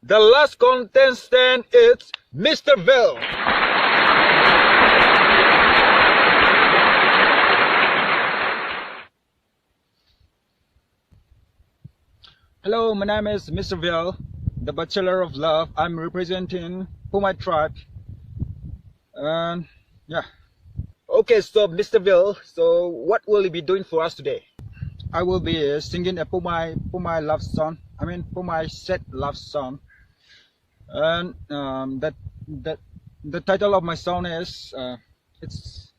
The last contestant is Mr. Bill. Hello, my name is Mr. Bill, the Bachelor of Love. I'm representing Poumai tribe. And yeah. Okay, so Mr. Bill, so what will you be doing for us today? I will be singing a Poumai love song. I mean Poumai set love song. And that the title of my song is it's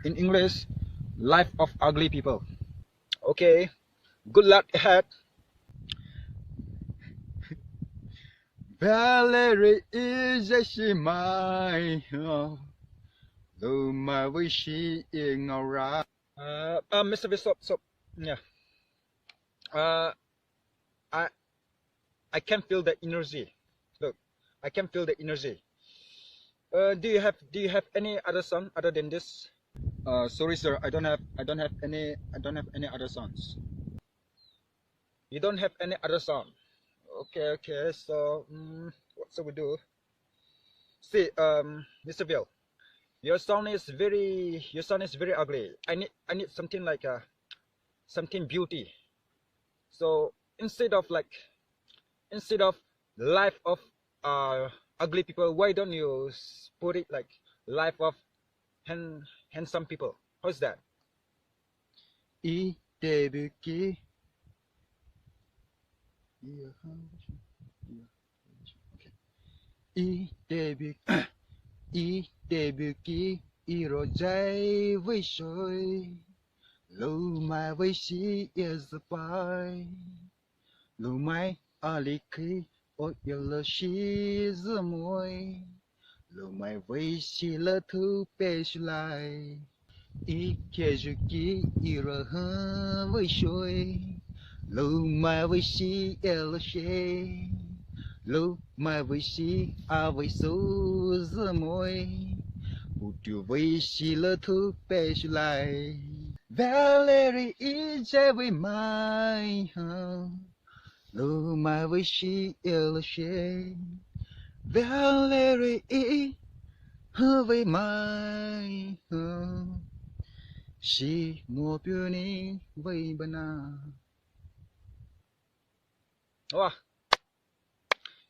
in English, Life of Ugly People. Okay, good luck ahead. Valerie is a shimai, though my wish in around. Mr. Bill, stop. Yeah. I can feel the energy. Look, I can feel the energy. Do you have any other song other than this? Sorry sir, I don't have any other songs. You don't have any other song. Okay, so what shall we do? See, Mr. Bill, your song is very ugly. I need something like something beauty. So instead of life of ugly people, why don't you put it like life of handsome people? How's that? Irojai Vishoi Lu Mai Vishi is the boy Lu Mai Aliki O Yellow she is the moy Lu Mai Vishi La Tu Peshulai Ikejuki Iraha Vishoi Lu Mai Vishi Yellow she Lu Mai Vishi Avisu the moy Utu Vishi La Tu Peshulai Valerie is every my Lu Mai Vishi Yellow she Valerie is every my She more beauty way bana. Wow,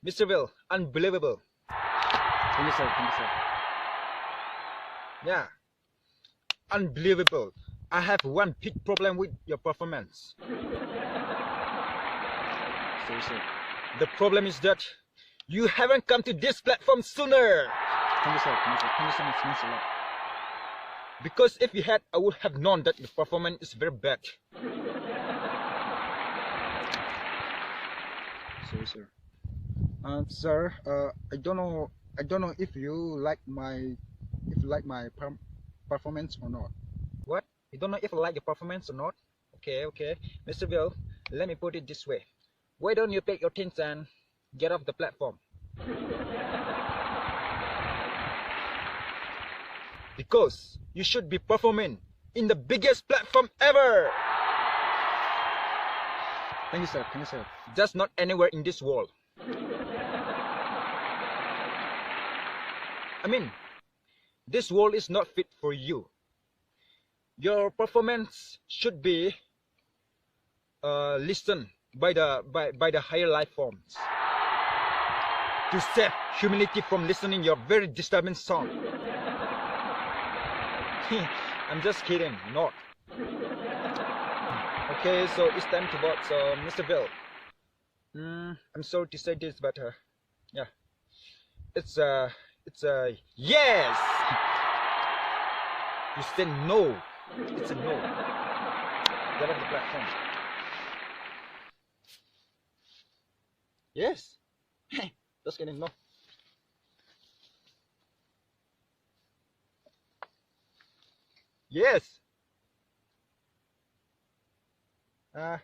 Mr. Bill, unbelievable. Thank you, sir. Yeah, unbelievable. I have one big problem with your performance. Sorry, sir. The problem is that you haven't come to this platform sooner. Thank you, sir. Thank you so much. Thanks a lot. Because if you had, I would have known that the performance is very bad. Sorry, sir. Sir, I don't know if you like my performance or not. What? You don't know if I like your performance or not? Okay, Mr. Bill, let me put it this way. Why don't you pack your things and get off the platform? Because you should be performing in the biggest platform ever. Thank you, sir. Just not anywhere in this world. I mean, this world is not fit for you. Your performance should be listened by the higher life forms to save humanity from listening your very disturbing song. I'm just kidding, not. Okay, so it's time to vote. So, Mr. Bill, I'm sorry to say this, but yeah, it's yes. You said no. It's a no. Get off the platform. Yes. Just kidding, no. Yes. No.